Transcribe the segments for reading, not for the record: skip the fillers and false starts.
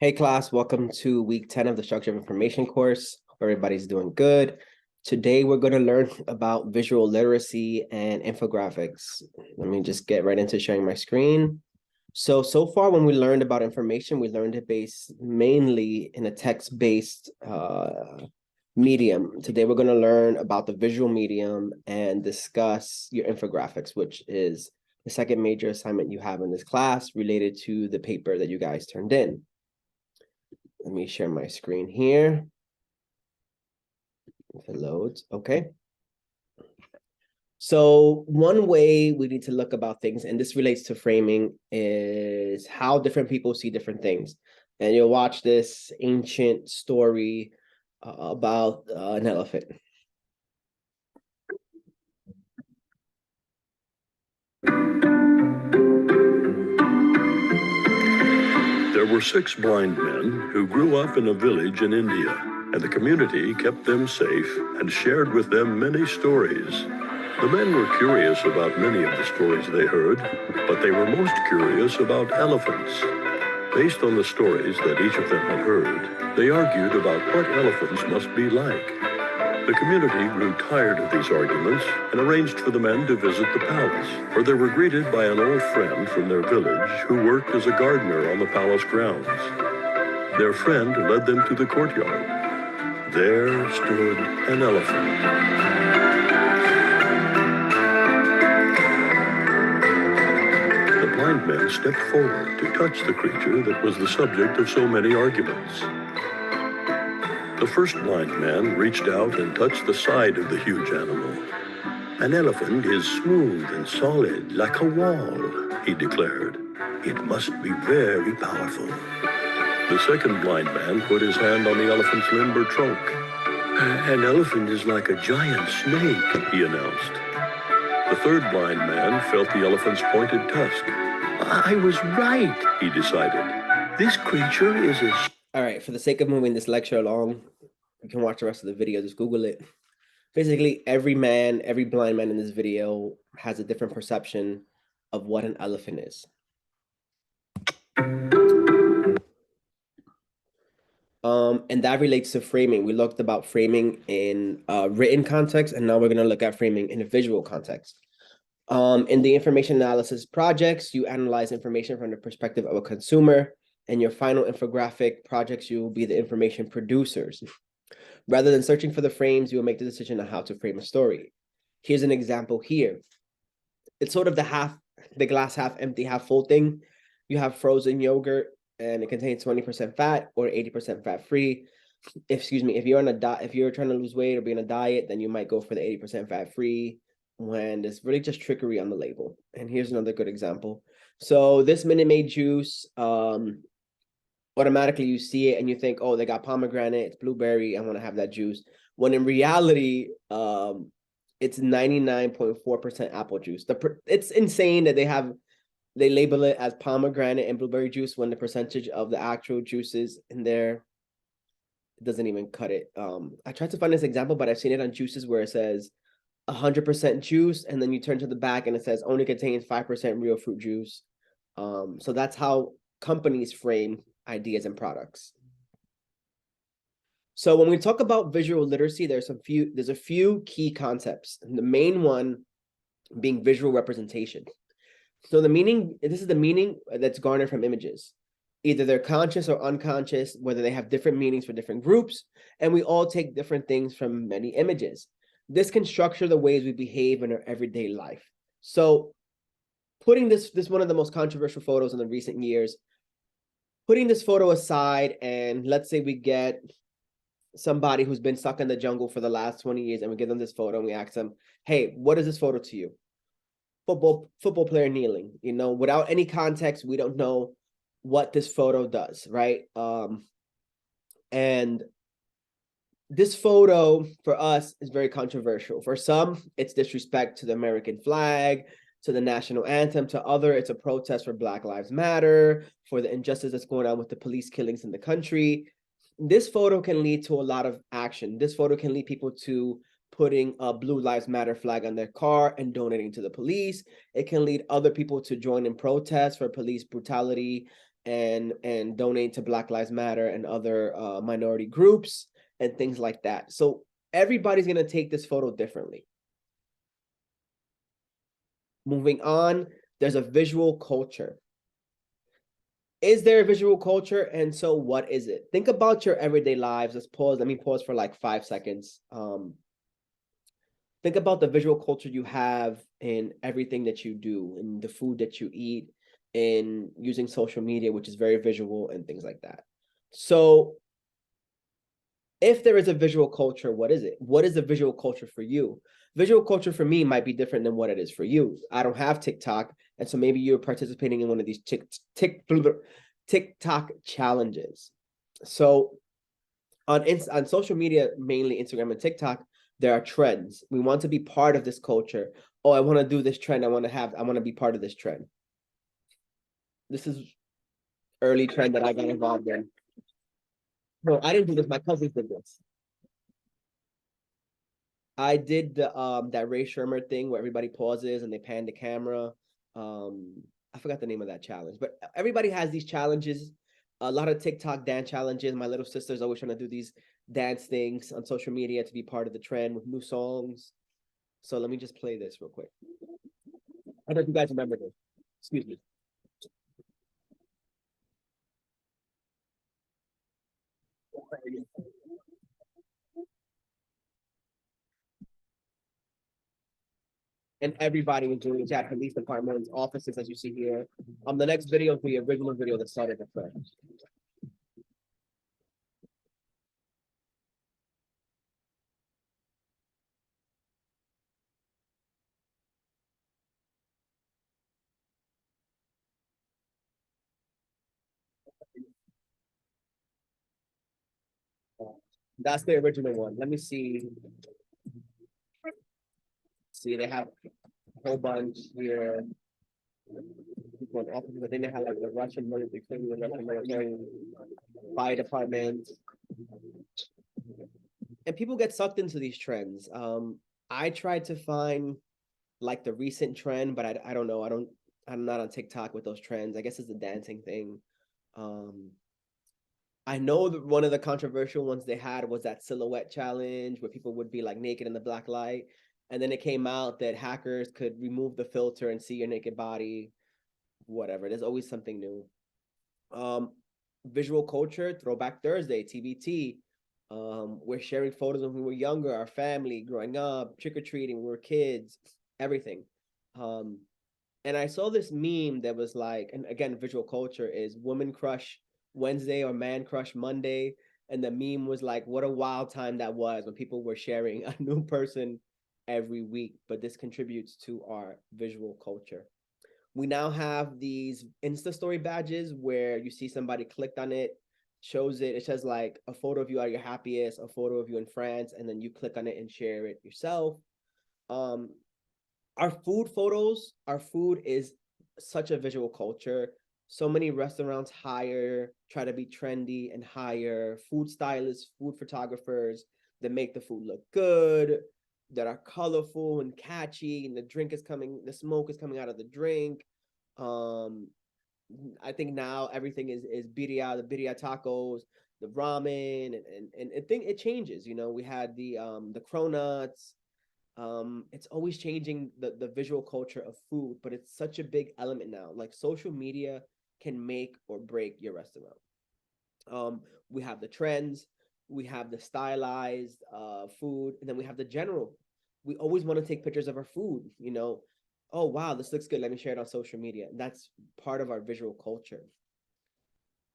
Hey class, welcome to week 10 of the Structure of Information course. Hope everybody's doing good. Today we're going to learn about visual literacy and infographics. Let me just get right into sharing my screen. So far when we learned about information, we learned it based mainly in a text-based medium. Today we're going to learn about the visual medium and discuss your infographics, which is the second major assignment you have in this class related to the paper that you guys turned in. Let me share my screen here. If it loads, okay. So one way we need to look about things, and this relates to framing, is how different people see different things. And you'll watch this ancient story about an elephant. There were 6 blind men who grew up in a village in India, and the community kept them safe and shared with them many stories. The men were curious about many of the stories they heard, but they were most curious about elephants. Based on the stories that each of them had heard, they argued about what elephants must be like. The community grew tired of these arguments and arranged for the men to visit the palace, where they were greeted by an old friend from their village who worked as a gardener on the palace grounds. Their friend led them to the courtyard. There stood an elephant. The blind men stepped forward to touch the creature that was the subject of so many arguments. The first blind man reached out and touched the side of the huge animal. "An elephant is smooth and solid, like a wall," he declared. "It must be very powerful." The second blind man put his hand on the elephant's limb or trunk. "An elephant is like a giant snake," he announced. The third blind man felt the elephant's pointed tusk. "I was right," he decided. "This creature is as..." All right, for the sake of moving this lecture along, you can watch the rest of the video, just Google it. Basically, every blind man in this video has a different perception of what an elephant is. And that relates to framing. We looked about framing in written context, and now we're going to look at framing in a visual context. In the information analysis projects, you analyze information from the perspective of a consumer. And your final infographic projects, you will be the information producers. Rather than searching for the frames, you will make the decision on how to frame a story. Here's an example here. It's sort of the glass half empty, half full thing. You have frozen yogurt, and it contains 20% fat or 80% fat free. If you're on a diet, if you're trying to lose weight or be on a diet, then you might go for the 80% fat free, when it's really just trickery on the label. And here's another good example. So this Minute Maid juice, automatically you see it and you think, oh, they got pomegranate, it's blueberry, I want to have that juice. When in reality, it's 99.4% apple juice. It's insane that they label it as pomegranate and blueberry juice when the percentage of the actual juices in there doesn't even cut it. I tried to find this example, but I've seen it on juices where it says 100% juice, and then you turn to the back and it says only contains 5% real fruit juice. So that's how companies frame ideas and products. So when we talk about visual literacy, there's a few key concepts, and the main one being visual representation. So this is the meaning that's garnered from images. Either they're conscious or unconscious, whether they have different meanings for different groups, and we all take different things from many images. This can structure the ways we behave in our everyday life. So putting this one of the most controversial photos in the recent years, putting this photo aside, and let's say we get somebody who's been stuck in the jungle for the last 20 years and we give them this photo and we ask them, hey, what is this photo to you? Football player kneeling, without any context, we don't know what this photo does, right? And this photo for us is very controversial. For some, it's disrespect to the American flag, to the national anthem. To other, it's a protest for Black Lives Matter, for the injustice that's going on with the police killings in the country. This photo can lead to a lot of action. This photo can lead people to putting a Blue Lives Matter flag on their car and donating to the police. It can lead other people to join in protests for police brutality and donate to Black Lives Matter and other minority groups and things like that. So everybody's gonna take this photo differently. Moving on, there's a visual culture. Is there a visual culture? And so what is it? Think about your everyday lives. Let's pause. Let me pause for like 5 seconds. Think about the visual culture you have in everything that you do, in the food that you eat, in using social media, which is very visual, and things like that. So if there is a visual culture, what is it? What is the visual culture for you? Visual culture for me might be different than what it is for you. I don't have TikTok, and so maybe you're participating in one of these TikTok challenges. So on social media, mainly Instagram and TikTok, there are trends. We want to be part of this culture. Oh, I want to do this trend. I want to be part of this trend. This is early trend that I got involved in. No, I didn't do this. My cousins did this. I did the that Ray Shermer thing where everybody pauses and they pan the camera. I forgot the name of that challenge, but everybody has these challenges. A lot of TikTok dance challenges. My little sister's always trying to do these dance things on social media to be part of the trend with new songs. So let me just play this real quick. I don't know if you guys remember this. Excuse me. And everybody was doing it at police departments, offices, as you see here. The next video is the original video that started the trend. That's the original one. Let me see. See, they have a whole bunch here. I think they have like the Russian military, the Russian military, fire department, and people get sucked into these trends. I tried to find like the recent trend, but I don't know. I'm not on TikTok with those trends. I guess it's the dancing thing. I know that one of the controversial ones they had was that silhouette challenge where people would be like naked in the black light. And then it came out that hackers could remove the filter and see your naked body, whatever. There's always something new. Visual culture, Throwback Thursday, TBT. We're sharing photos when we were younger, our family, growing up, trick-or-treating, we were kids, everything. And I saw this meme that was like, and again, visual culture is woman crush Wednesday or man crush Monday. And the meme was like, what a wild time that was when people were sharing a new person every week. But this contributes to our visual culture. We now have these Insta story badges where you see somebody clicked on it, shows it. It says like a photo of you at your happiest, a photo of you in France, and then you click on it and share it yourself. Our food photos, our food is such a visual culture. So many restaurants try to be trendy and hire food stylists, food photographers that make the food look good, that are colorful and catchy, and the smoke is coming out of the drink. I think now everything is birria, the birria tacos, the ramen, and I think it changes. You know, we had the cronuts. It's always changing the visual culture of food, but it's such a big element now. Like social media can make or break your restaurant. We have the trends, we have the stylized food, and then we have the general. We always want to take pictures of our food, you know. Oh wow, this looks good. Let me share it on social media. That's part of our visual culture.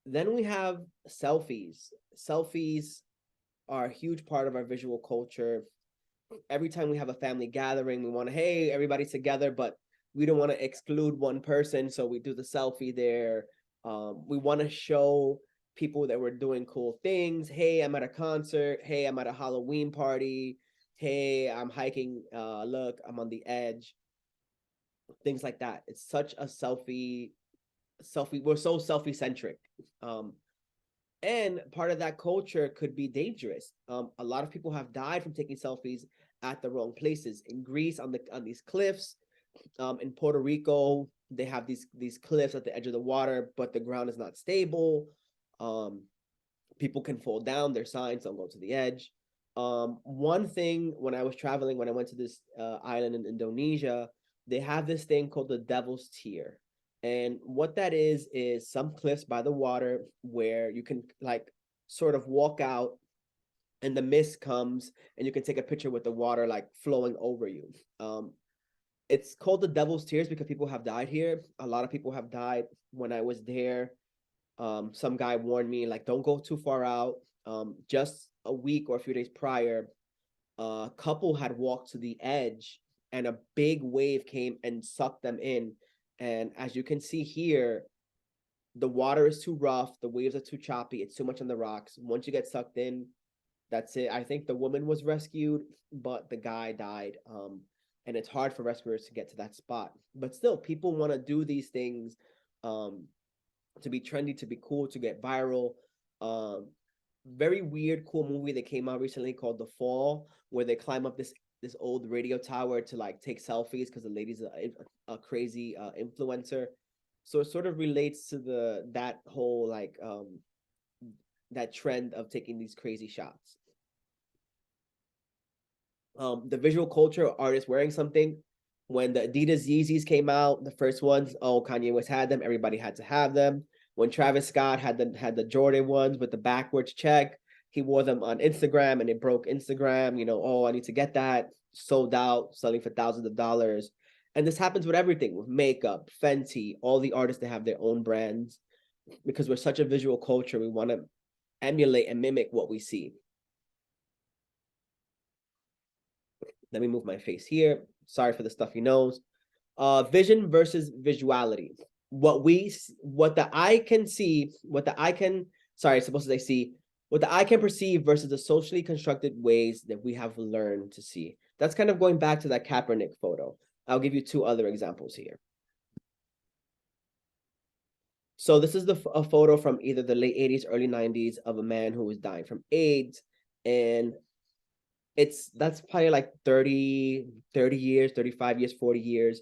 Then we have selfies. Selfies are a huge part of our visual culture. Every time we have a family gathering, we want to, hey, everybody's together, but we don't want to exclude one person. So we do the selfie there. We want to show people that we're doing cool things. Hey, I'm at a concert. Hey, I'm at a Halloween party. Hey, I'm hiking. Look, I'm on the edge. Things like that. It's such a selfie. We're so selfie centric. And part of that culture could be dangerous. A lot of people have died from taking selfies at the wrong places. In Greece, on these cliffs, in Puerto Rico, they have these cliffs at the edge of the water, but the ground is not stable. People can fall down. Their signs don't go to the edge. One thing when I was traveling, when I went to this island in Indonesia, they have this thing called the Devil's Tear. And what that is some cliffs by the water where you can like sort of walk out and the mist comes and you can take a picture with the water like flowing over you. It's called the Devil's Tears because people have died here. A lot of people have died when I was there. Some guy warned me like, don't go too far out. Just a week or a few days prior, a couple had walked to the edge and a big wave came and sucked them in. And as you can see here, the water is too rough, the waves are too choppy, it's too much on the rocks. Once you get sucked in, that's it. I think the woman was rescued, but the guy died. And it's hard for rescuers to get to that spot. But still, people want to do these things to be trendy, to be cool, to get viral. Very weird, cool movie that came out recently called The Fall, where they climb up this old radio tower to like take selfies because the lady's a crazy influencer. So it sort of relates to that whole like that trend of taking these crazy shots. The visual culture, artists wearing something. When the Adidas Yeezys came out, the first ones, Kanye West had them. Everybody had to have them. When Travis Scott had the Jordan ones with the backwards check, he wore them on Instagram and it broke Instagram. I need to get that. Sold out, selling for thousands of dollars. And this happens with everything, with makeup, Fenty, all the artists that have their own brands. Because we're such a visual culture, we want to emulate and mimic what we see. Let me move my face here. Sorry for the stuffy nose. Vision versus visuality. What the eye can see, what the eye can perceive versus the socially constructed ways that we have learned to see. That's kind of going back to that Kaepernick photo. I'll give you two other examples here. So this is a photo from either the late 80s, early 90s of a man who was dying from AIDS. And that's probably like 30 years, 35 years, 40 years.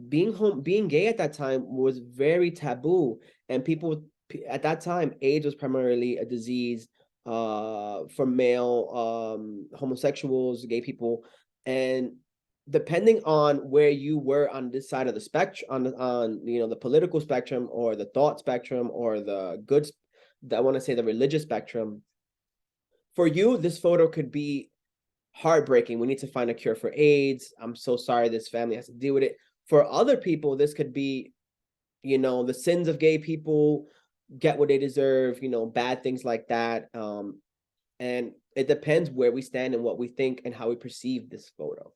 Being gay at that time was very taboo. And people at that time, AIDS was primarily a disease for male homosexuals, gay people. And depending on where you were on this side of the spectrum, on the political spectrum or the thought spectrum or the religious spectrum, for you, this photo could be heartbreaking. We need to find a cure for AIDS. I'm so sorry this family has to deal with it. For other people, this could be, the sins of gay people, get what they deserve, bad things like that. And it depends where we stand and what we think and how we perceive this photo.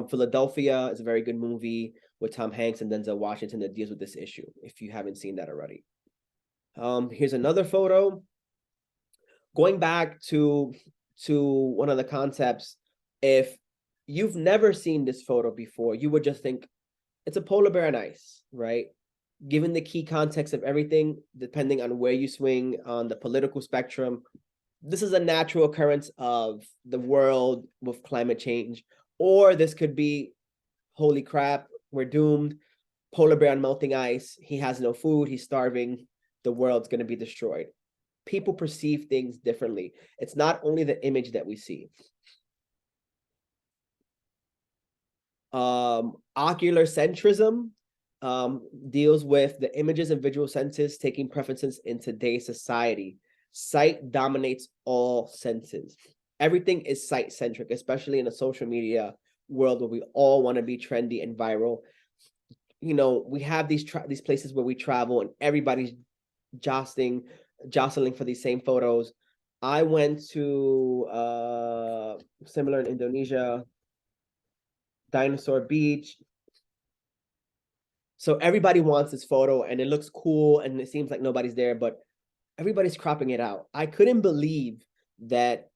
Philadelphia is a very good movie with Tom Hanks and Denzel Washington that deals with this issue, if you haven't seen that already. Here's another photo. Going back to one of the concepts, if you've never seen this photo before, you would just think it's a polar bear on ice, right? Given the key context of everything, depending on where you swing on the political spectrum, this is a natural occurrence of the world with climate change. Or this could be, holy crap, we're doomed. Polar bear on melting ice. He has no food. He's starving. The world's going to be destroyed. People perceive things differently. It's not only the image that we see. Ocular centrism deals with the images and visual senses taking preferences in today's society. Sight dominates all senses. Everything is sight-centric, especially in a social media world where we all want to be trendy and viral. We have these places where we travel and everybody's jostling for these same photos. I went to similar in Indonesia, Dinosaur Beach. So everybody wants this photo and it looks cool and it seems like nobody's there, but everybody's cropping it out. I couldn't believe that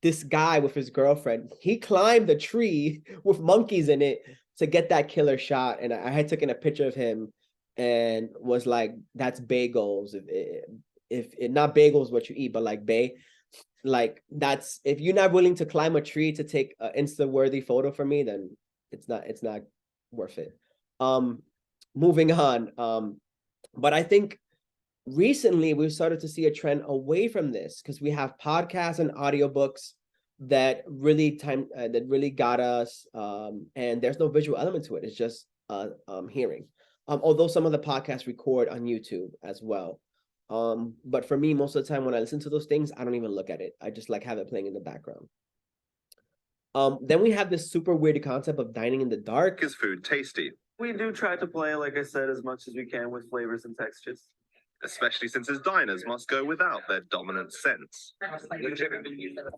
this guy with his girlfriend, he climbed a tree with monkeys in it to get that killer shot. And I had taken a picture of him and was like, that's bagels. If not bagels what you eat, but like bae. Like that's, if you're not willing to climb a tree to take an Insta-worthy photo for me, then it's not worth it. Moving on. But I think recently we've started to see a trend away from this because we have podcasts and audiobooks that really got us, and there's no visual element to it. It's just hearing. Although some of the podcasts record on YouTube as well. But for me, most of the time when I listen to those things, I don't even look at it. I just like have it playing in the background. Then we have this super weird concept of dining in the dark. Is food tasty? We do try to play, like I said, as much as we can with flavors and textures. Especially since as diners must go without their dominant sense. It's not fish.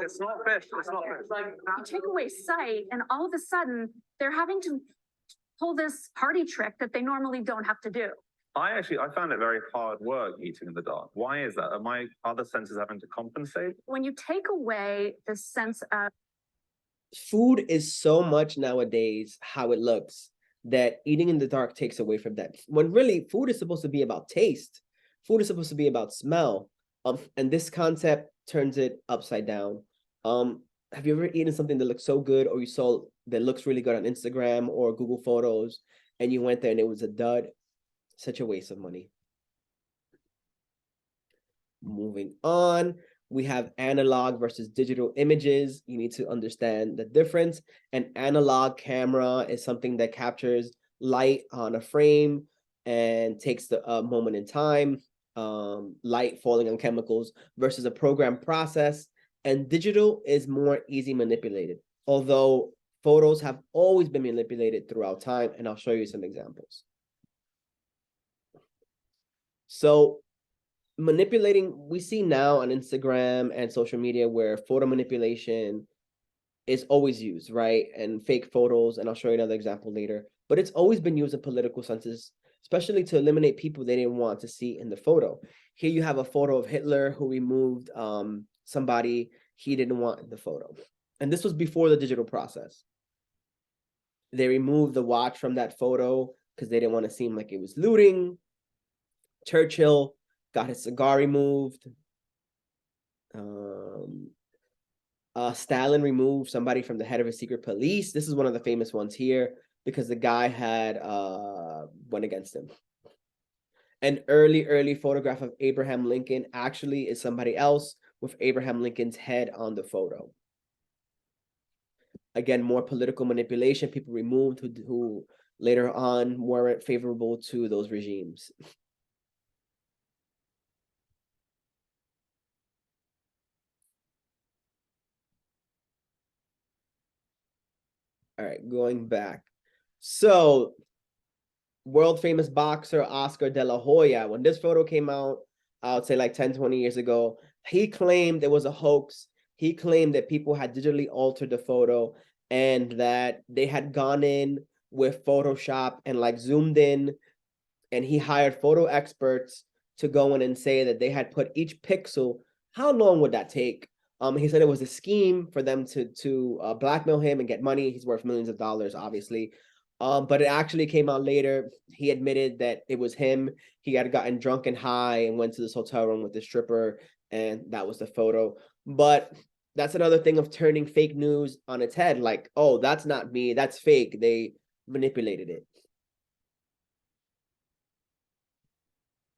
It's not fish. You take away sight, and all of a sudden they're having to pull this party trick that they normally don't have to do. I found it very hard work eating in the dark. Why is that? Are my other senses having to compensate? When you take away the sense of Food is so much nowadays how it looks that eating in the dark takes away from that. When really food is supposed to be about taste. Food is supposed to be about smell. And this concept turns it upside down. Have you ever eaten something that looks so good, or you saw that looks really good on Instagram or Google Photos, and you went there and it was a dud? Such a waste of money. Moving on, we have analog versus digital images. You need to understand the difference. An analog camera is something that captures light on a frame and takes the moment in time, light falling on chemicals, versus a program process. And digital is more easy manipulated, although photos have always been manipulated throughout time, and I'll show you some examples. So manipulating, we see now on Instagram and social media where photo manipulation is always used, right? And fake photos, and I'll show you another example later, but it's always been used in political senses, especially to eliminate people they didn't want to see in the photo. Here you have a photo of Hitler who removed somebody he didn't want in the photo. And this was before the digital process. They removed the watch from that photo because they didn't want to seem like it was looting. Churchill got his cigar removed. Stalin removed somebody from the head of his secret police. This is one of the famous ones here because the guy had went against him. An early photograph of Abraham Lincoln actually is somebody else with Abraham Lincoln's head on the photo. Again, more political manipulation, people removed who later on weren't favorable to those regimes. All right, going back. So, world famous boxer Oscar De La Hoya, when this photo came out, I would say like 10, 20 years ago, he claimed it was a hoax. He claimed that people had digitally altered the photo and that they had gone in with Photoshop and like zoomed in, and he hired photo experts to go in and say that they had put each pixel. How long would that take? He said it was a scheme for them to blackmail him and get money. He's worth millions of dollars, obviously. But it actually came out later. He admitted that it was him. He had gotten drunk and high and went to this hotel room with the stripper, and that was the photo. But that's another thing of turning fake news on its head. Like, oh, that's not me. That's fake. They manipulated it.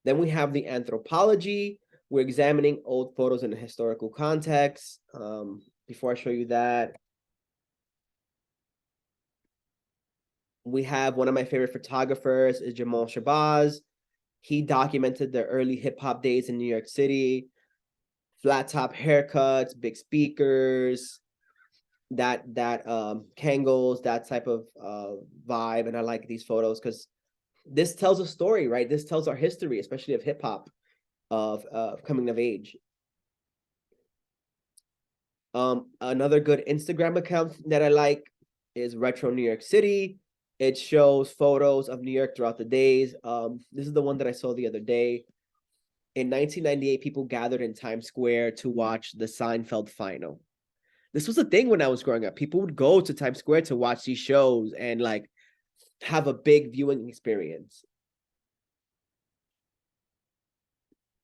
Then we have the anthropology. We're examining old photos in a historical context. Before I show you that, we have one of my favorite photographers is Jamal Shabazz. He documented the early hip hop days in New York City, flat top haircuts, big speakers, that Kangol, that type of vibe. And I like these photos because this tells a story, right? This tells our history, especially of hip hop, of coming of age. Another good Instagram account that I like is Retro New York City. It shows photos of New York throughout the days. This is the one that I saw the other day. In 1998, people gathered in Times Square to watch the Seinfeld final. This was a thing when I was growing up. People would go to Times Square to watch these shows and like have a big viewing experience.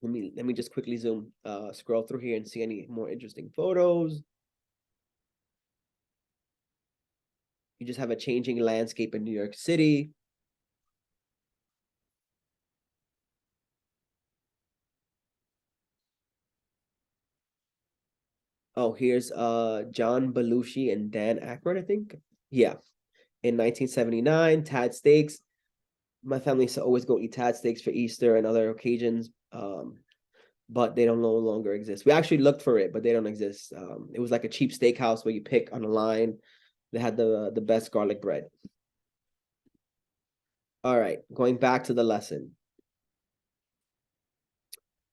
Let me just quickly scroll through here and see any more interesting photos. You just have a changing landscape in New York City. Oh, here's John Belushi and Dan Aykroyd, I think. Yeah. In 1979, Tad Steaks. My family used to always go eat Tad Steaks for Easter and other occasions. But they don't no longer exist. We actually looked for it, but they don't exist. It was like a cheap steakhouse where you pick on a line. They had the best garlic bread. All right, going back to the lesson.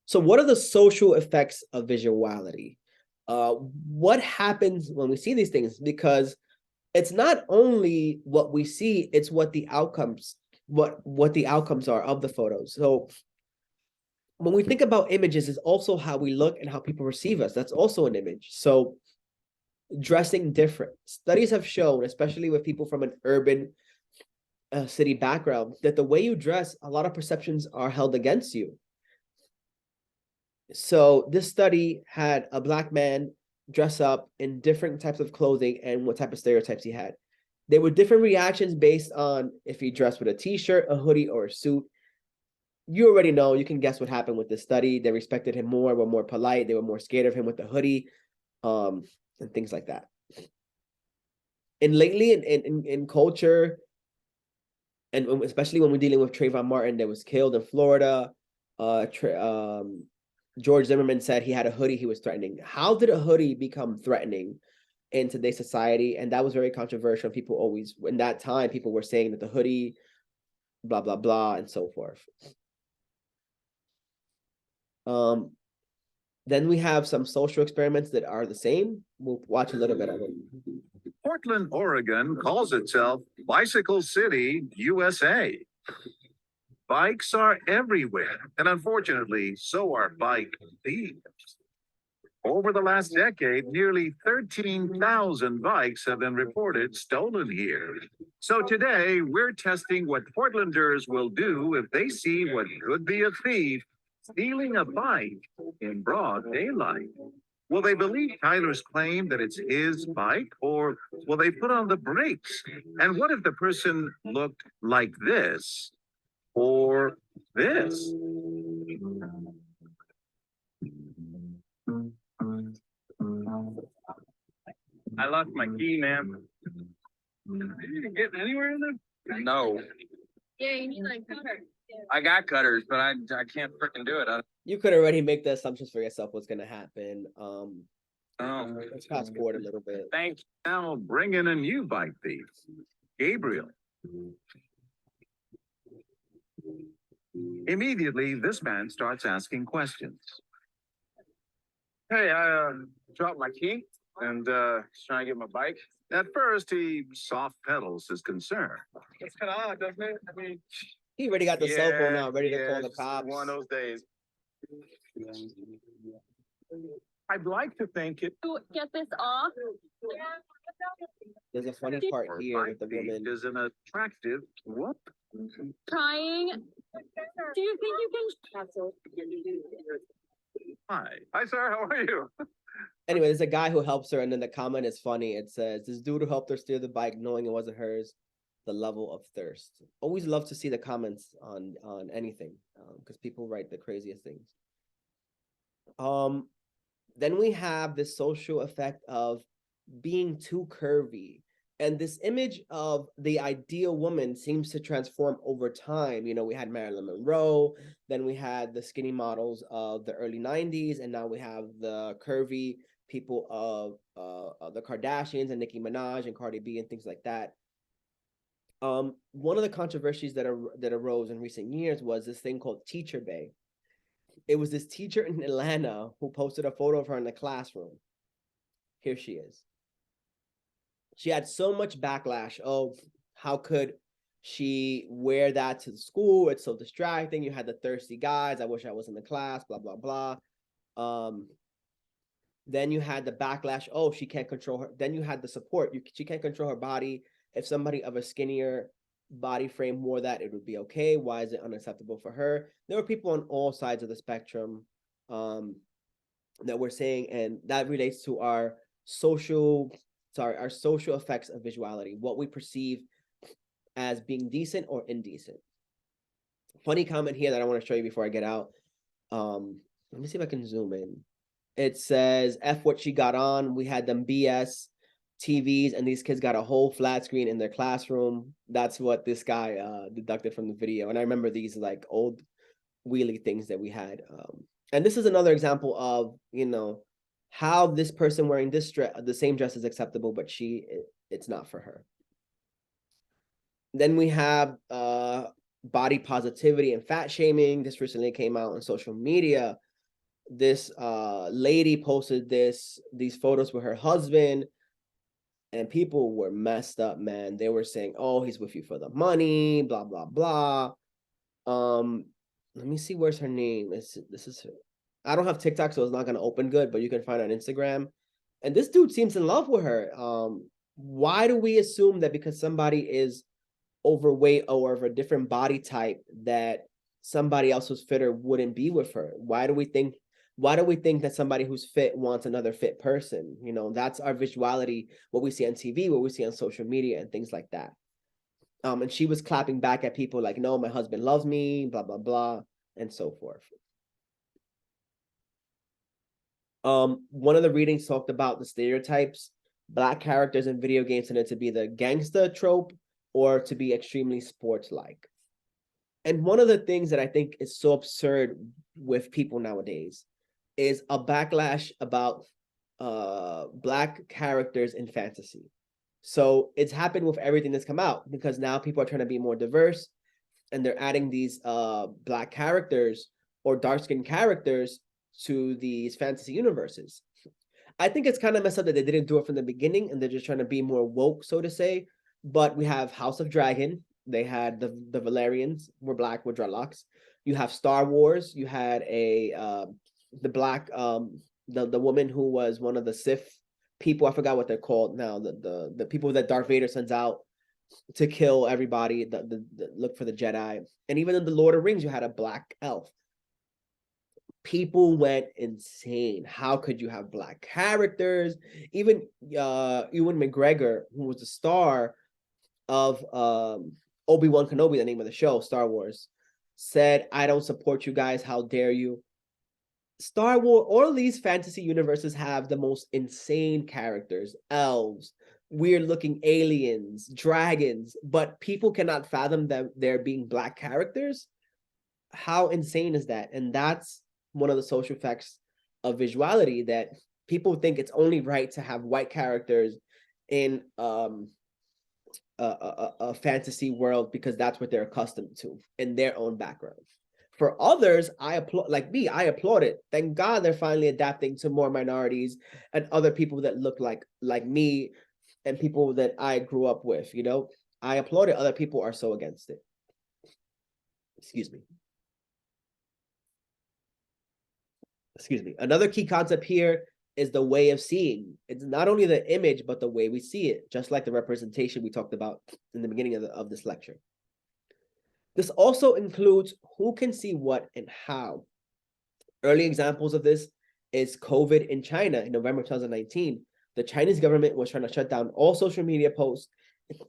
So what are the social effects of visuality? What happens when we see these things? Because it's not only what we see, it's what the outcomes, what the outcomes are of the photos. So when we think about images, it's also how we look and how people receive us. That's also an image. So dressing different. Studies have shown, especially with people from an urban city background, that the way you dress, a lot of perceptions are held against you. So this study had a Black man dress up in different types of clothing and what type of stereotypes he had. There were different reactions based on if he dressed with a t-shirt, a hoodie, or a suit. You already know, you can guess what happened with this study. They respected him more, were more polite, they were more scared of him with the hoodie, and things like that. And lately in culture, and especially when we're dealing with Trayvon Martin that was killed in Florida, George Zimmerman said he had a hoodie he was threatening. How did a hoodie become threatening in today's society? And that was very controversial. People always, in that time, people were saying that the hoodie, blah, blah, blah, and so forth. Then we have some social experiments that are the same. We'll watch a little bit of it. Portland, Oregon calls itself Bicycle City, USA. Bikes are everywhere, and unfortunately, so are bike thieves. Over the last decade, nearly 13,000 bikes have been reported stolen here. So today, we're testing what Portlanders will do if they see what could be a thief stealing a bike in broad daylight. Will they believe Tyler's claim that it's his bike, or will they put on the brakes? And what if the person looked like this or this? I lost my key, man. You didn't get anywhere in there? No, Yeah, you need like cutter. I got cutters, but I can't freaking do it. You could already make the assumptions for yourself what's going to happen. Oh, Let's fast forward a little bit. thank you. Now bring in a new bike thief, Gabriel. Immediately, this man starts asking questions. Hey, I dropped my key and just trying to get my bike. At first, he soft pedals his concern. It's kind of odd, doesn't it? I mean, He already got the cell phone yeah, out, ready to yeah, call the it's cops. one of those days. I'd like to think it. Get this off. There's a funny part Or here bike with the thief woman. is an attractive whoop. Trying. Do you think you can? Hi, sir. How are you? Anyway, there's a guy who helps her, and then the comment is funny. It says, "This dude who helped her steal the bike, knowing it wasn't hers, the level of thirst." Always love to see the comments on anything, because people write the craziest things. Then we have this social effect of being too curvy. And this image of the ideal woman seems to transform over time. You know, we had Marilyn Monroe, then we had the skinny models of the early 90s, and now we have the curvy people of the Kardashians and Nicki Minaj and Cardi B and things like that. One of the controversies that arose in recent years was this thing called Teacher Bay. It was this teacher in Atlanta who posted a photo of her in the classroom. Here she is. She had so much backlash. Oh, how could she wear that to school? It's so distracting. You had the thirsty guys. I wish I was in the class, blah, blah, blah. Then you had the backlash. Oh, she can't control her. Then you had the support. She can't control her body. If somebody of a skinnier body frame wore that, it would be okay. Why is it unacceptable for her? There were people on all sides of the spectrum that we're saying, and that relates to our social effects of visuality, what we perceive as being decent or indecent. Funny comment here that I want to show you before I get out. Let me see if I can zoom in. It says, F what she got on. We had them BS TVs, and these kids got a whole flat screen in their classroom. That's what this guy deducted from the video. And I remember these like old wheelie things that we had. And this is another example of, you know, how this person wearing this dress, the same dress, is acceptable, but it's not for her. Then we have body positivity and fat shaming. This recently came out on social media. This lady posted these photos with her husband, and people were messed up, man. They were saying, oh, he's with you for the money, blah, blah, blah. Let me see, where's her name? This is her. I don't have TikTok, so it's not gonna open good, but you can find her on Instagram. And this dude seems in love with her. Why do we assume that because somebody is overweight or of a different body type that somebody else who's fitter wouldn't be with her? Why do we think that somebody who's fit wants another fit person? You know, that's our visuality, what we see on TV, what we see on social media, and things like that. And she was clapping back at people like, no, my husband loves me, blah, blah, blah, and so forth. One of the readings talked about the stereotypes. Black characters in video games tended to be the gangster trope or to be extremely sports-like. And one of the things that I think is so absurd with people nowadays is a backlash about Black characters in fantasy. So it's happened with everything that's come out, because now people are trying to be more diverse, and they're adding these Black characters or dark-skinned characters to these fantasy universes. I think it's kind of messed up that they didn't do it from the beginning, and they're just trying to be more woke, so to say. But we have House of Dragon. They had the Valerians were Black with dreadlocks. You have Star Wars. You had the Black the woman who was one of the Sith people. I forgot what they're called now. The people that Darth Vader sends out to kill everybody. The look for the Jedi. And even in the Lord of the Rings, you had a Black elf. People went insane. How could you have Black characters? Even Ewan McGregor, who was the star of Obi-Wan Kenobi, the name of the show, Star Wars, said, I don't support you guys. How dare you? Star Wars, all these fantasy universes have the most insane characters, elves, weird looking aliens, dragons, but people cannot fathom that there being Black characters. How insane is that? And that's one of the social effects of visuality, that people think it's only right to have white characters in a fantasy world because that's what they're accustomed to in their own background. For others, I applaud it. Thank God they're finally adapting to more minorities and other people that look like me and people that I grew up with. You know, I applaud it. Other people are so against it. Excuse me. Another key concept here is the way of seeing. It's not only the image, but the way we see it, just like the representation we talked about in the beginning of this lecture. This also includes who can see what and how. Early examples of this is COVID in China in November 2019. The Chinese government was trying to shut down all social media posts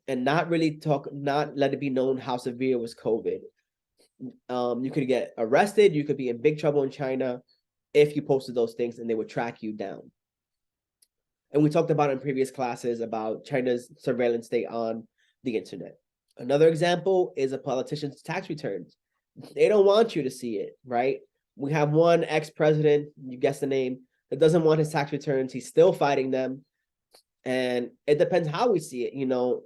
and not let it be known how severe was COVID. You could get arrested, you could be in big trouble in China if you posted those things, and they would track you down. And we talked about in previous classes about China's surveillance state on the internet. Another example is a politician's tax returns. They don't want you to see it, right? We have one ex-president, you guess the name, that doesn't want his tax returns. He's still fighting them. And it depends how we see it. You know,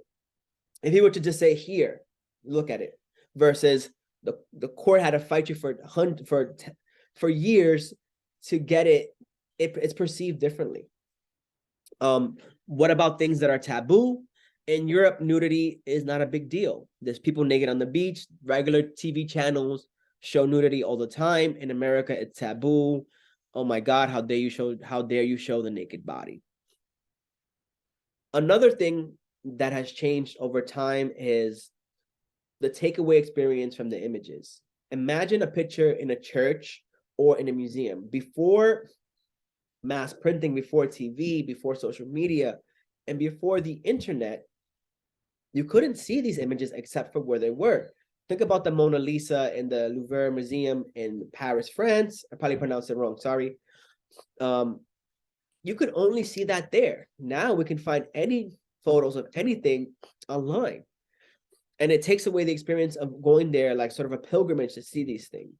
if he were to just say, here, look at it, versus the court had to fight you for years to get it, it's perceived differently. What about things that are taboo? In Europe, nudity is not a big deal. There's people naked on the beach. Regular TV channels show nudity all the time. In America, it's taboo. Oh my God, how dare you show the naked body? Another thing that has changed over time is the takeaway experience from the images. Imagine a picture in a church or in a museum. Before mass printing, before TV, before social media, and before the internet, you couldn't see these images except for where they were. Think about the Mona Lisa in the Louvre Museum in Paris, France. I probably pronounced it wrong, sorry. You could only see that there. Now we can find any photos of anything online. And it takes away the experience of going there like sort of a pilgrimage to see these things.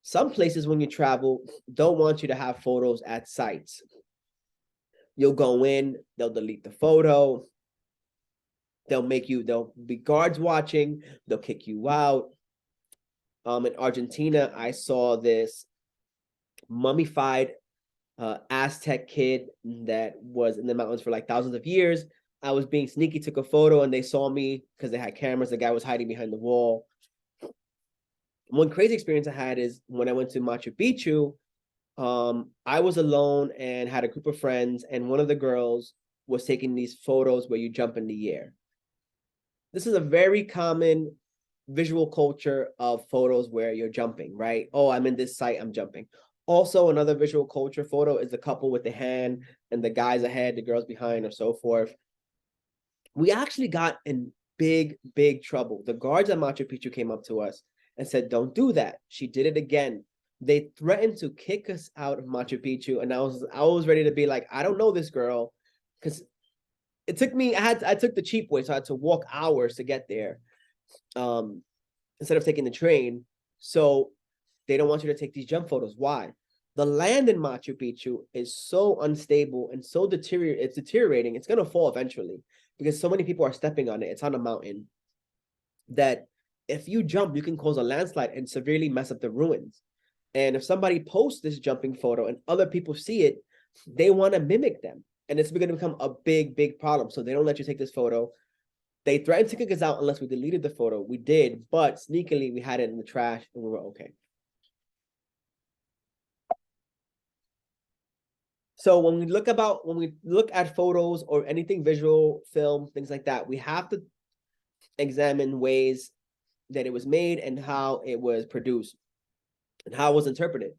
Some places when you travel don't want you to have photos at sites. You'll go in, they'll delete the photo, there'll be guards watching, they'll kick you out. In Argentina, I saw this mummified Aztec kid that was in the mountains for like thousands of years. I was being sneaky, took a photo, and they saw me because they had cameras. The guy was hiding behind the wall. One crazy experience I had is when I went to Machu Picchu. I was alone and had a group of friends, and one of the girls was taking these photos where you jump in the air. This is a very common visual culture of photos where you're jumping, right? Oh, I'm in this site, I'm jumping. Also, another visual culture photo is the couple with the hand and the guys ahead, the girls behind, or so forth. We actually got in big, big trouble. The guards at Machu Picchu came up to us and said, don't do that. She did it again. They threatened to kick us out of Machu Picchu. And I was ready to be like, I don't know this girl. Because it took me, I took the cheap way. So I had to walk hours to get there. Instead of taking the train. So they don't want you to take these jump photos. Why? The land in Machu Picchu is so unstable and so deteriorating. It's going to fall eventually because so many people are stepping on it. It's on a mountain that if you jump, you can cause a landslide and severely mess up the ruins. And if somebody posts this jumping photo and other people see it, they want to mimic them. And it's going to become a big, big problem. So they don't let you take this photo. They threatened to kick us out unless we deleted the photo. We did, but sneakily we had it in the trash and we were okay. So when we look at photos or anything visual, film, things like that, we have to examine ways that it was made and how it was produced and how it was interpreted.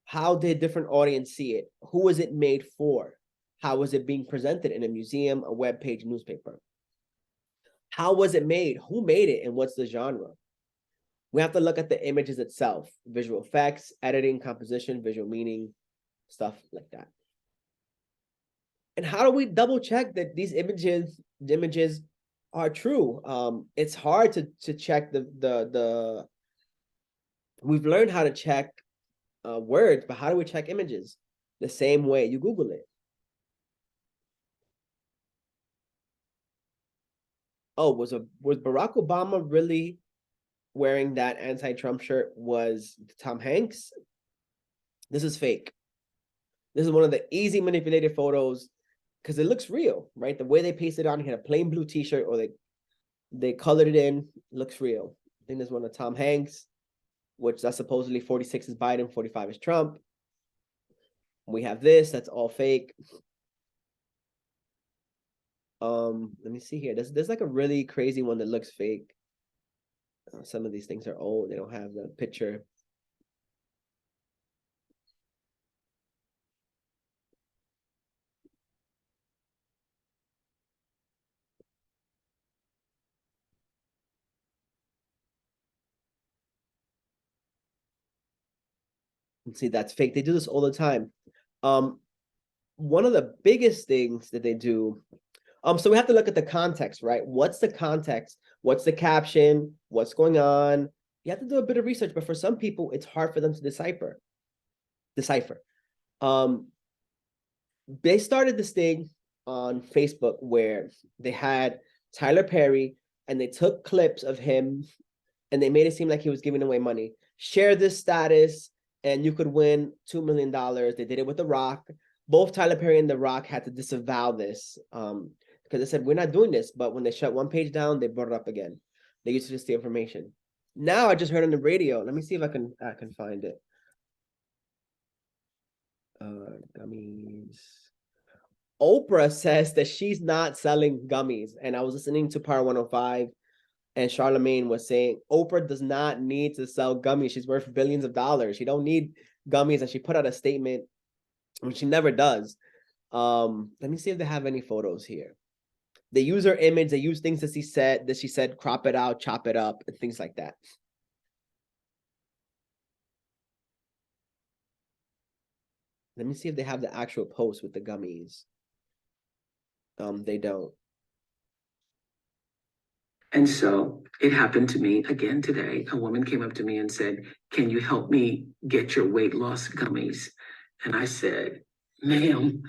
How did different audience see it? Who was it made for? How was it being presented in a museum, a web page, newspaper? How was it made? Who made it? And what's the genre? We have to look at the images itself, visual effects, editing, composition, visual meaning, stuff like that. And how do we double check that these images are true? It's hard to check we've learned how to check words, but how do we check images? The same way you Google it. Oh, was Barack Obama really wearing that anti-Trump shirt? Was Tom Hanks? This is fake. This is one of the easy manipulated photos because it looks real, right? The way they pasted it on, he had a plain blue t-shirt or they colored it in, it looks real. I think there's one of Tom Hanks, which that's supposedly 46 is Biden, 45 is Trump. We have this, that's all fake. Let me see here. There's like a really crazy one that looks fake. Some of these things are old. They don't have the picture. See, that's fake. They do this all the time. One of the biggest things that they do, so we have to look at the context, right? What's the context? What's the caption? What's going on? You have to do a bit of research, but for some people, it's hard for them to decipher. They started this thing on Facebook where they had Tyler Perry and they took clips of him and they made it seem like he was giving away money. Share this status and you could win $2 million. They did it with The Rock. Both Tyler Perry and The Rock had to disavow this because they said, we're not doing this. But when they shut one page down, they brought it up again. They used to just the information. Now I just heard on the radio. Let me see if I can find it. Gummies. Oprah says that she's not selling gummies. And I was listening to Power 105 And Charlemagne was saying, Oprah does not need to sell gummies. She's worth billions of dollars. She don't need gummies. And she put out a statement, which she never does. Let me see if they have any photos here. They use her image. They use things that she said, crop it out, chop it up, and things like that. Let me see if they have the actual post with the gummies. They don't. And so it happened to me again today. A woman came up to me and said, "Can you help me get your weight loss gummies?" And I said, "Ma'am,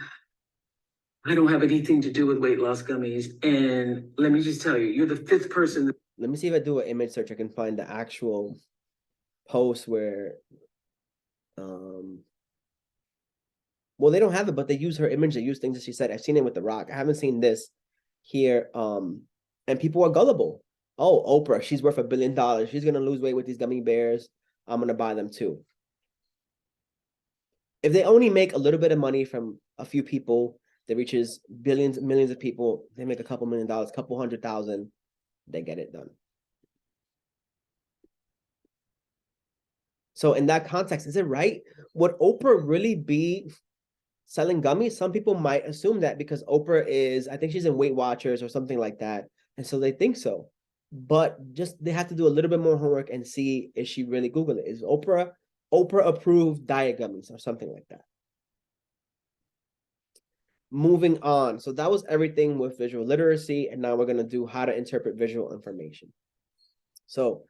I don't have anything to do with weight loss gummies. And let me just tell you, you're the fifth person." Let me see if I do an image search. I can find the actual post where, well, they don't have it, but they use her image. They use things that she said. I've seen it with The Rock. I haven't seen this here. And people are gullible. Oh, Oprah, she's worth $1 billion. She's gonna lose weight with these gummy bears. I'm gonna buy them too. If they only make a little bit of money from a few people that reaches billions, millions of people, they make a couple $1 million, couple 100,000, they get it done. So in that context, is it right? Would Oprah really be selling gummies? Some people might assume that because Oprah is, I think she's in Weight Watchers or something like that. And so they think so. But just they have to do a little bit more homework and see, is she really Google it? Is Oprah approved diet gummies or something like that? Moving on. So that was everything with visual literacy. And now we're going to do how to interpret visual information. So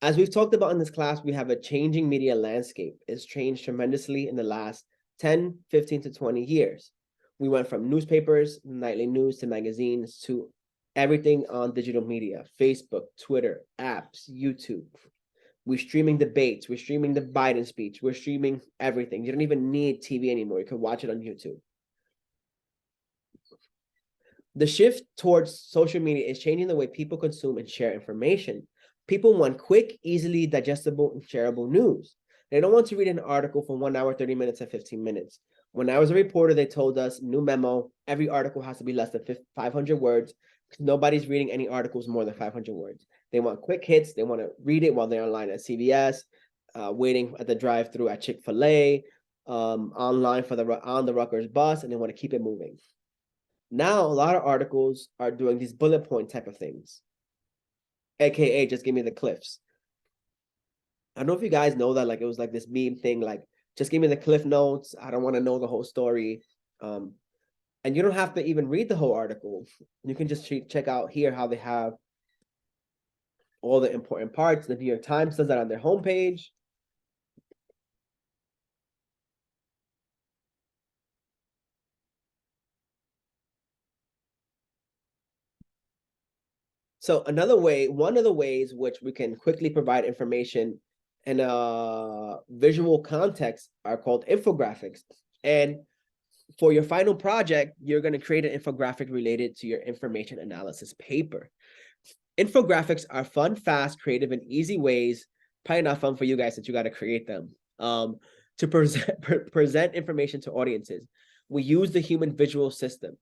as we've talked about in this class, we have a changing media landscape. It's changed tremendously in the last 10, 15 to 20 years. We went from newspapers, nightly news to magazines to everything on digital media, Facebook, Twitter, apps, YouTube. We're streaming debates. We're streaming the Biden speech. We're streaming everything. You don't even need TV anymore. You can watch it on YouTube. The shift towards social media is changing the way people consume and share information. People want quick, easily digestible, and shareable news. They don't want to read an article for 1 hour, 30 minutes, and 15 minutes. When I was a reporter, they told us, new memo, every article has to be less than 500 words. Nobody's reading any articles more than 500 words. They want quick hits. They want to read it while they're online at CVS, waiting at the drive-thru at Chick-fil-A, online on the Rutgers bus, and they want to keep it moving. Now, a lot of articles are doing these bullet point type of things, AKA just give me the cliffs. I don't know if you guys know that, like, it was like this meme thing, like, just give me the cliff notes. I don't want to know the whole story. And you don't have to even read the whole article. You can just check out here how they have all the important parts. The New York Times does that on their homepage. So another way, one of the ways which we can quickly provide information in a visual context are called infographics. And for your final project, you're going to create an infographic related to your information analysis paper. Infographics are fun, fast, creative, and easy ways, probably not fun for you guys since you got to create them, to present information to audiences. We use the human visual system.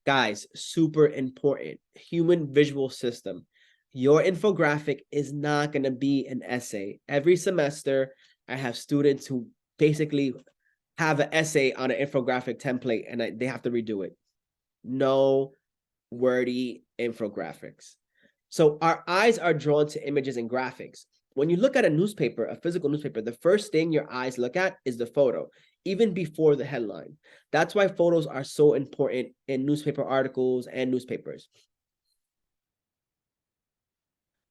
Guys, super important. Human visual system. Your infographic is not going to be an essay. Every semester, I have students who basically have an essay on an infographic template and they have to redo it. No wordy infographics. So our eyes are drawn to images and graphics. When you look at a newspaper, a physical newspaper, the first thing your eyes look at is the photo, even before the headline. That's why photos are so important in newspaper articles and newspapers.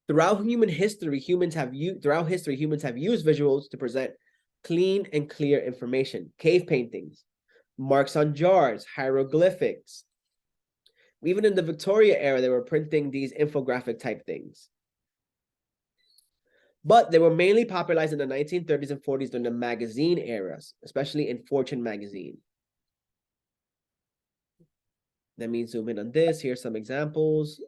Throughout history, humans have used visuals to present clean and clear information. Cave paintings, marks on jars, hieroglyphics. Even in the Victoria era, they were printing these infographic type things. But they were mainly popularized in the 1930s and 40s during the magazine eras, especially in Fortune magazine. Let me zoom in on this. Here's some examples.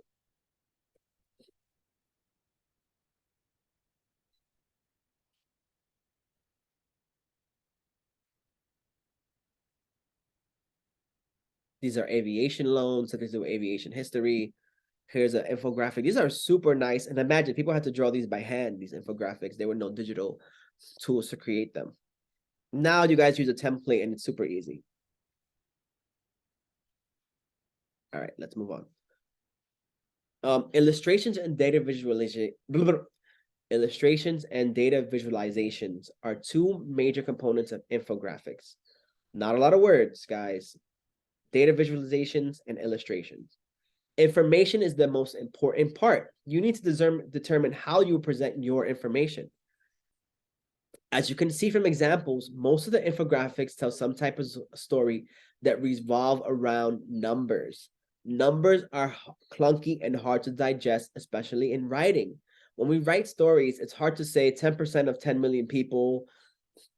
These are aviation loans, so these are aviation history. Here's an infographic. These are super nice. And imagine people had to draw these by hand, these infographics. There were no digital tools to create them. Now you guys use a template and it's super easy. All right, let's move on. Illustrations and data visualization. Illustrations and data visualizations are two major components of infographics. Not a lot of words, guys. Data visualizations and illustrations. Information is the most important part. You need to determine how you present your information. As you can see from examples, most of the infographics tell some type of story that revolve around numbers. Numbers are clunky and hard to digest, especially in writing. When we write stories, it's hard to say 10% of 10 million people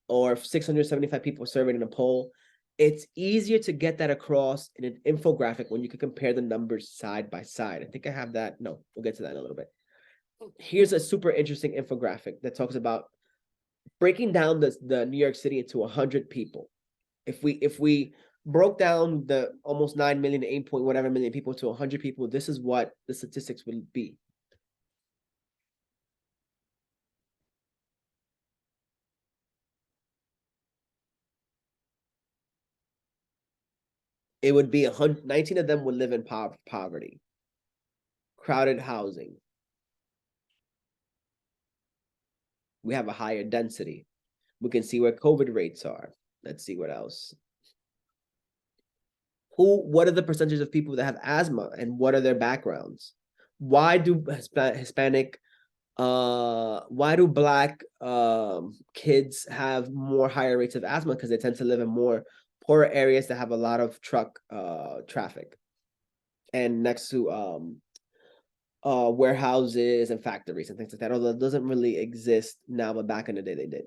or 675 people surveyed in a poll. It's easier to get that across in an infographic when you can compare the numbers side by side. I think I have that. No, we'll get to that in a little bit. Here's a super interesting infographic that talks about breaking down the New York City into 100 people. If we broke down the almost 9 million, 8 point whatever million people to 100 people, this is what the statistics would be. It would be 19 of them would live in poverty, crowded housing. We have a higher density. We can see where COVID rates are. Let's see what else. What are the percentages of people that have asthma and what are their backgrounds? Why do why do Black kids have more higher rates of asthma? Because they tend to live in more poorer areas that have a lot of truck traffic and next to warehouses and factories and things like that, although it doesn't really exist now, but back in the day they did.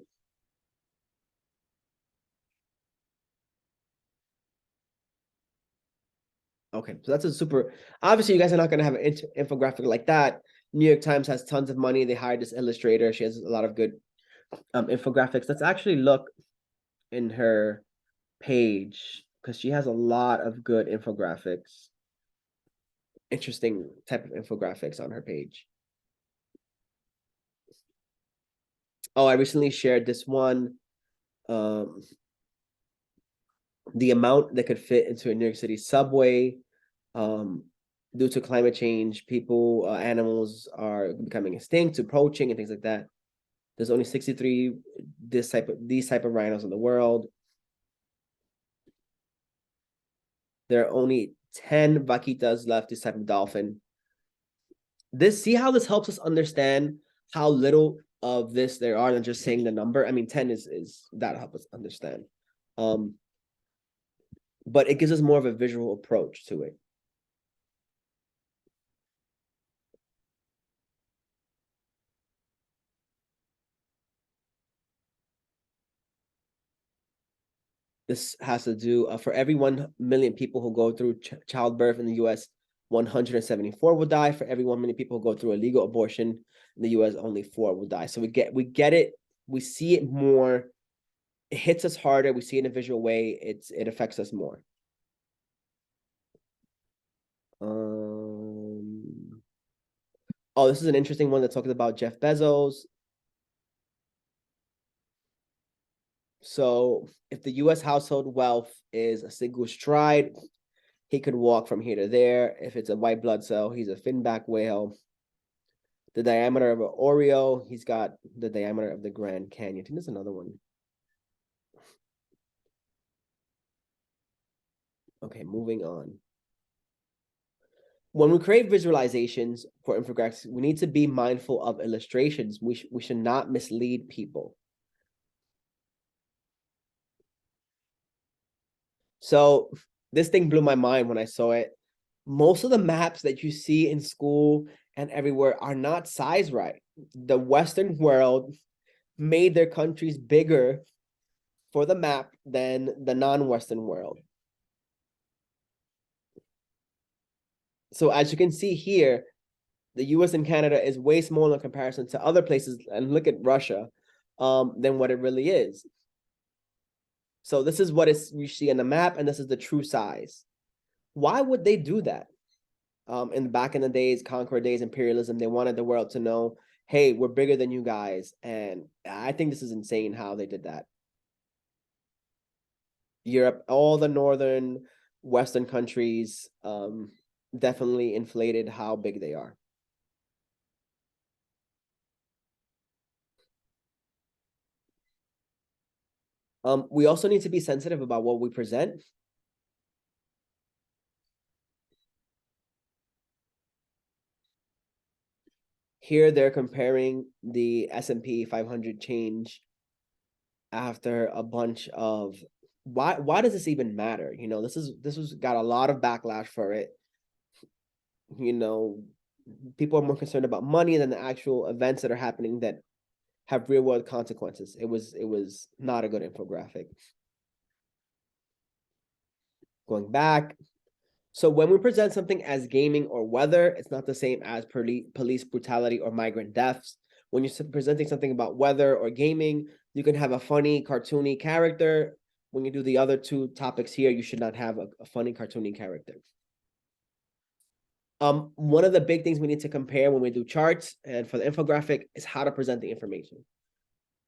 Okay, so that's a super, obviously you guys are not going to have an infographic like that. New York Times has tons of money. They hired this illustrator. She has a lot of good infographics. Let's actually look in her page because she has a lot of good infographics. Interesting type of infographics on her page. Oh, I recently shared this one. The amount that could fit into a New York City subway. Due to climate change, people, animals are becoming extinct to poaching and things like that. There's only 63 these type of rhinos in the world. There are only 10 vaquitas left, this type of dolphin. See how this helps us understand how little of this there are than just saying the number. I mean, 10 is that help us understand. But it gives us more of a visual approach to it. This has to do, for every 1 million people who go through childbirth in the US, 174 will die. For every 1 million people who go through a legal abortion in the US, only 4 will die. So we get it, we see it more, it hits us harder, we see it in a visual way, it affects us more. Oh, this is an interesting one that talks about Jeff Bezos. So if the US household wealth is a single stride, he could walk from here to there. If it's a white blood cell, he's a finback whale. The diameter of an Oreo, he's got the diameter of the Grand Canyon. I think there's another one. Okay, moving on. When we create visualizations for infographics, we need to be mindful of illustrations. We should not mislead people. So this thing blew my mind when I saw it. Most of the maps that you see in school and everywhere are not size right. The Western world made their countries bigger for the map than the non-Western world. So as you can see here, the US and Canada is way smaller in comparison to other places, and look at Russia, than what it really is. So this is what you see on the map, and this is the true size. Why would they do that? Back in the days, conqueror days, imperialism, they wanted the world to know, hey, we're bigger than you guys. And I think this is insane how they did that. Europe, all the northern Western countries, definitely inflated how big they are. We also need to be sensitive about what we present. Here they're comparing the S&P 500 change after a bunch of why does this even matter? You know, this was got a lot of backlash for it. You know, people are more concerned about money than the actual events that are happening that have real world consequences. It was not a good infographic. Going back. So when we present something as gaming or weather, it's not the same as police brutality or migrant deaths. When you're presenting something about weather or gaming, you can have a funny, cartoony character. When you do the other two topics here, you should not have a funny, cartoony character. One of the big things we need to compare when we do charts and for the infographic is how to present the information.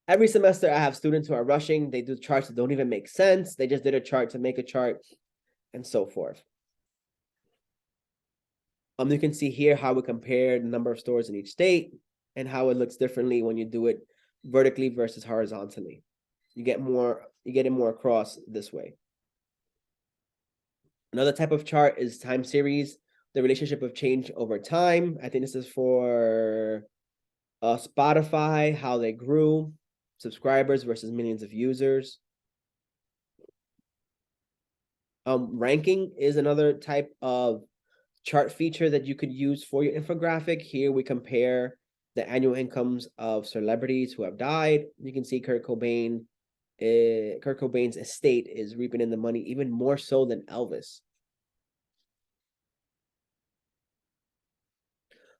Every semester, I have students who are rushing. They do charts that don't even make sense. They just did a chart to make a chart and so forth. You can see here how we compare the number of stores in each state and how it looks differently when you do it vertically versus horizontally. You get it more across this way. Another type of chart is time series, the relationship of change over time. I think this is for Spotify, how they grew, subscribers versus millions of users. Ranking is another type of chart feature that you could use for your infographic. Here we compare the annual incomes of celebrities who have died. You can see Kurt Cobain's estate is reaping in the money even more so than Elvis.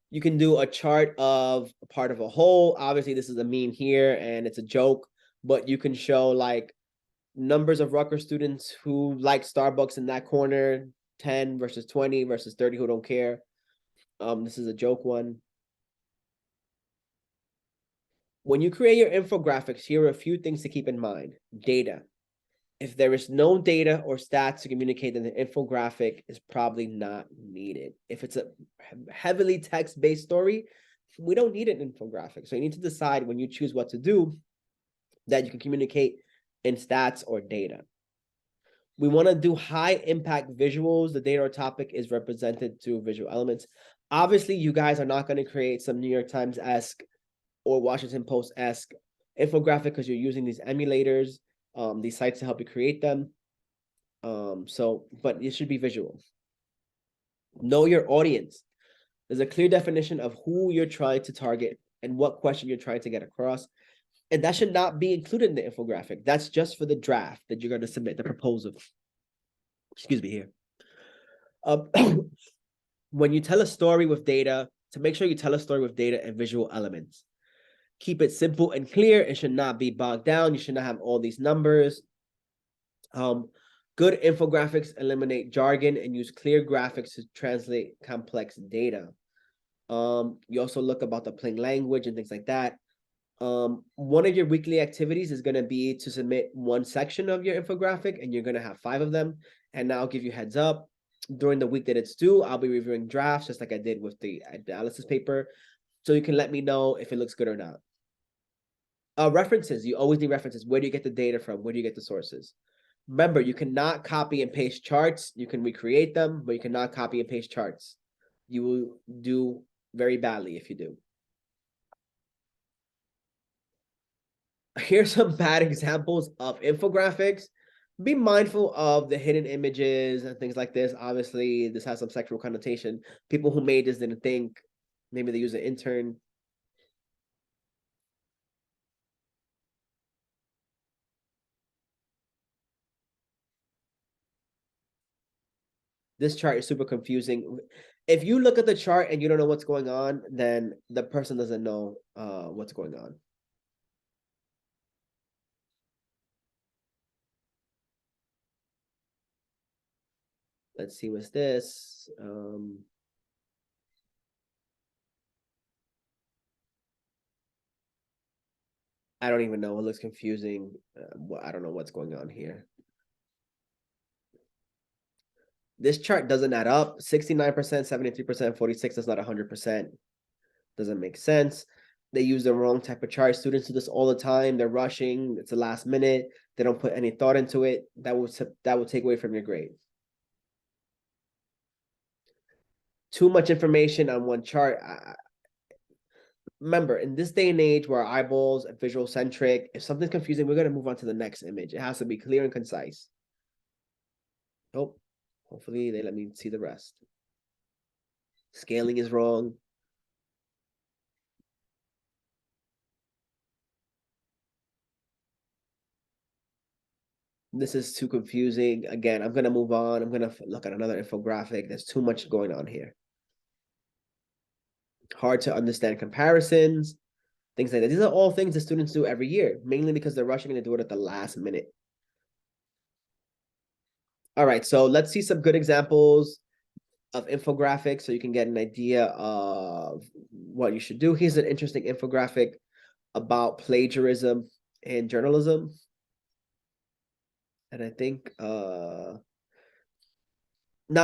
You can do a chart of a part of a whole. Obviously, this is a meme here and it's a joke, but you can show like numbers of Rutgers students who like Starbucks in that corner, 10 versus 20 versus 30 who don't care. This is a joke one. When you create your infographics, here are a few things to keep in mind. Data. If there is no data or stats to communicate, then the infographic is probably not needed. If it's a heavily text-based story, we don't need an infographic. So you need to decide when you choose what to do that you can communicate in stats or data. We want to do high impact visuals. The data or topic is represented through visual elements. Obviously, you guys are not going to create some New York Times-esque or Washington Post-esque infographic because you're using these emulators, these sites to help you create them. But it should be visual. Know your audience. There's a clear definition of who you're trying to target and what question you're trying to get across. And that should not be included in the infographic. That's just for the draft that you're going to submit, the proposal. Excuse me here. When you tell a story with data, to make sure you tell a story with data and visual elements. Keep it simple and clear. It should not be bogged down. You should not have all these numbers. Good infographics eliminate jargon and use clear graphics to translate complex data. You also look about the plain language and things like that. One of your weekly activities is going to be to submit one section of your infographic, and you're going to have 5 of them. And now I'll give you heads up. During the week that it's due, I'll be reviewing drafts just like I did with the analysis paper. So you can let me know if it looks good or not. References, you always need references. Where do you get the data from? Where do you get the sources? Remember, you cannot copy and paste charts. You can recreate them, but you cannot copy and paste charts. You will do very badly if you do. Here's some bad examples of infographics. Be mindful of the hidden images and things like this. Obviously, this has some sexual connotation. People who made this didn't think. Maybe they use an intern. This chart is super confusing. If you look at the chart and you don't know what's going on, then the person doesn't know what's going on. Let's see, what's this? I don't even know. It looks confusing. I don't know what's going on here. This chart doesn't add up. 69%, 73%, 46. That's not 100%. Doesn't make sense. They use the wrong type of chart. Students do this all the time. They're rushing. It's the last minute. They don't put any thought into it. That will take away from your grade. Too much information on one chart. Remember, in this day and age where our eyeballs are visual centric, if something's confusing, we're going to move on to the next image. It has to be clear and concise. Oh, hopefully they let me see the rest. Scaling is wrong. This is too confusing. Again, I'm going to move on. I'm going to look at another infographic. There's too much going on here. Hard to understand comparisons, things like that. These are all things that students do every year, mainly because they're rushing to do it at the last minute. All right, so let's see some good examples of infographics so you can get an idea of what you should do. Here's an interesting infographic about plagiarism in journalism. And I think not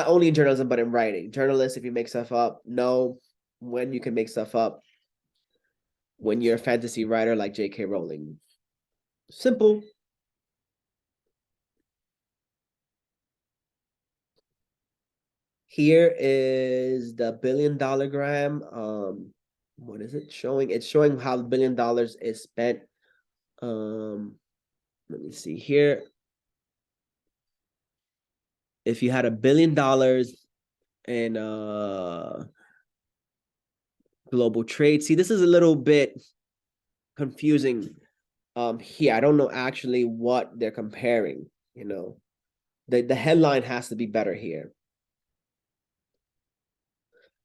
only in journalism, but in writing. Journalists, if you make stuff up, know when you can make stuff up. When you're a fantasy writer like J.K. Rowling. Simple. Here is the $1 billion gram. What is it showing? It's showing how $1 billion is spent. Let me see here. If you had $1 billion in global trade, see, this is a little bit confusing. Here, I don't know actually what they're comparing. You know, the headline has to be better here.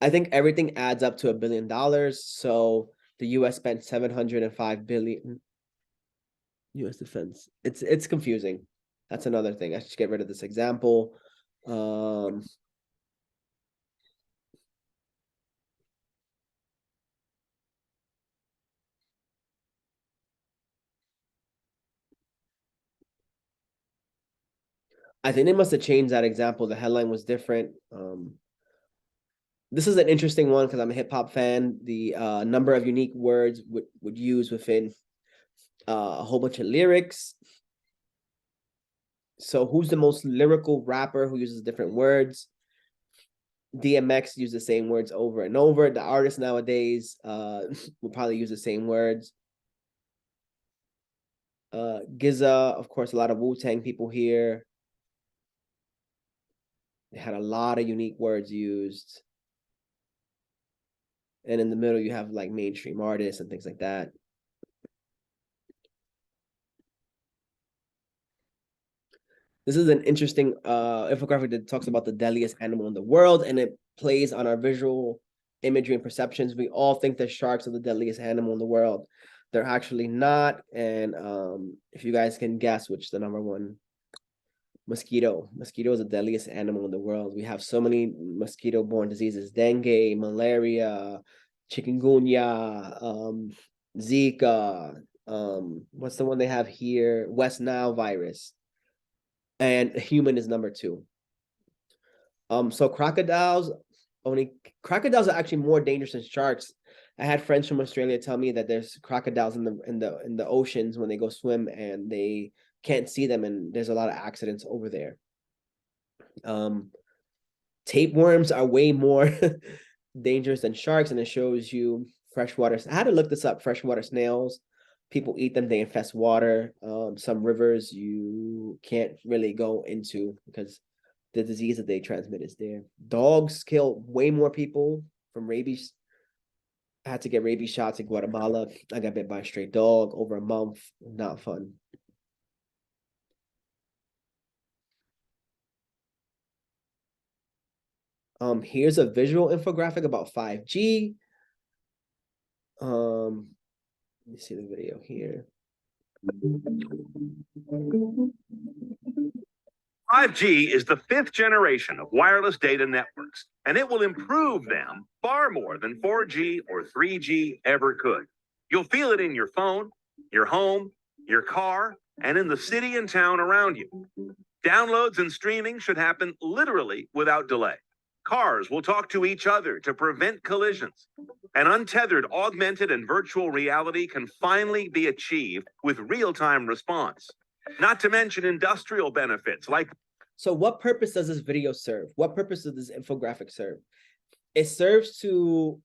I think everything adds up to $1 billion. So the US spent 705 billion. US defense. It's confusing. That's another thing. I should get rid of this example. I think they must have changed that example. The headline was different. This is an interesting one because I'm a hip hop fan. The number of unique words would use within a whole bunch of lyrics. So who's the most lyrical rapper who uses different words? DMX use the same words over and over. The artists nowadays will probably use the same words. GZA, of course, a lot of Wu-Tang people here. They had a lot of unique words used. And in the middle, you have like mainstream artists and things like that. This is an interesting infographic that talks about the deadliest animal in the world, and it plays on our visual imagery and perceptions. We all think that sharks are the deadliest animal in the world. They're actually not. And if you guys can guess which the number one, mosquito. Mosquito is the deadliest animal in the world. We have so many mosquito-borne diseases: dengue, malaria, chikungunya, Zika. What's the one they have here? West Nile virus. And human is number 2. So crocodiles are actually more dangerous than sharks. I had friends from Australia tell me that there's crocodiles in the oceans when they go swim and they can't see them, and there's a lot of accidents over there. Tapeworms are way more dangerous than sharks, and it shows you freshwater. I had to look this up. Freshwater snails. People eat them. They infest water. Some rivers you can't really go into because the disease that they transmit is there. Dogs kill way more people from rabies. I had to get rabies shots in Guatemala. I got bit by a stray dog over a month. Not fun. Here's a visual infographic about 5G. Let me see the video here. 5G is the 5th generation of wireless data networks, and it will improve them far more than 4G or 3G ever could. You'll feel it in your phone, your home, your car, and in the city and town around you. Downloads and streaming should happen literally without delay. Cars will talk to each other to prevent collisions. An untethered augmented and virtual reality can finally be achieved with real-time response. Not to mention industrial benefits like So what purpose does this video serve? What purpose does this infographic serve? It serves to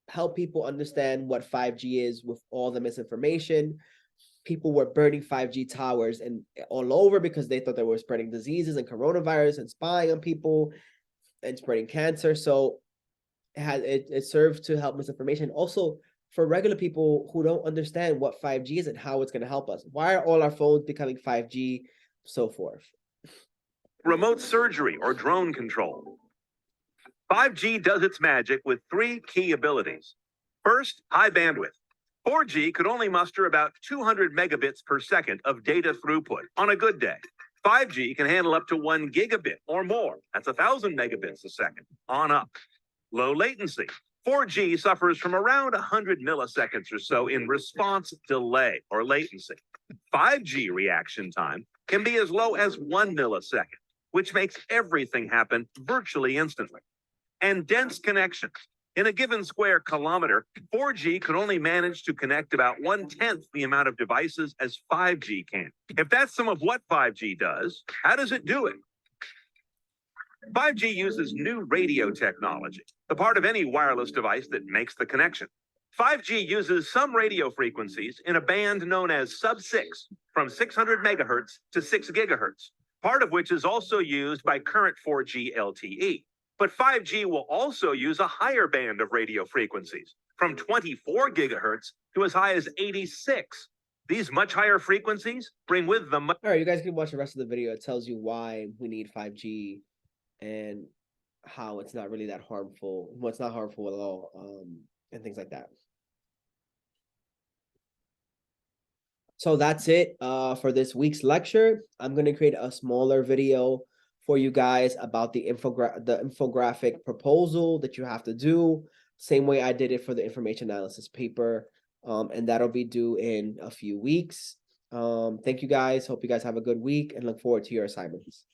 help people understand what 5G is with all the misinformation. People were burning 5G towers and all over because they thought they were spreading diseases and coronavirus and spying on people and spreading cancer. So it serves to help misinformation. Also, for regular people who don't understand what 5G is and how it's going to help us. Why are all our phones becoming 5G, so forth? remote surgery or drone control. 5G does its magic with three key abilities. First, high bandwidth. 4G could only muster about 200 megabits per second of data throughput on a good day. 5G can handle up to 1 gigabit or more. That's 1,000 megabits a second on up. Low latency. 4G suffers from around 100 milliseconds or so in response delay or latency. 5G reaction time can be as low as 1 millisecond, which makes everything happen virtually instantly. And dense connections. In a given square kilometer, 4G could only manage to connect about 1/10 the amount of devices as 5G can. If that's some of what 5G does, how does it do it? 5G uses new radio technology, the part of any wireless device that makes the connection. 5G uses some radio frequencies in a band known as sub-6, from 600 megahertz to 6 gigahertz, part of which is also used by current 4G LTE. But 5G will also use a higher band of radio frequencies, from 24 gigahertz to as high as 86. These much higher frequencies bring with them... All right, you guys can watch the rest of the video. It tells you why we need 5G and how it's not really that harmful. Well, it's not harmful at all, and things like that. So that's it for this week's lecture. I'm going to create a smaller video for you guys about the infographic proposal that you have to do, same way I did it for the information analysis paper, and that'll be due in a few weeks. Thank you guys. Hope you guys have a good week and look forward to your assignments.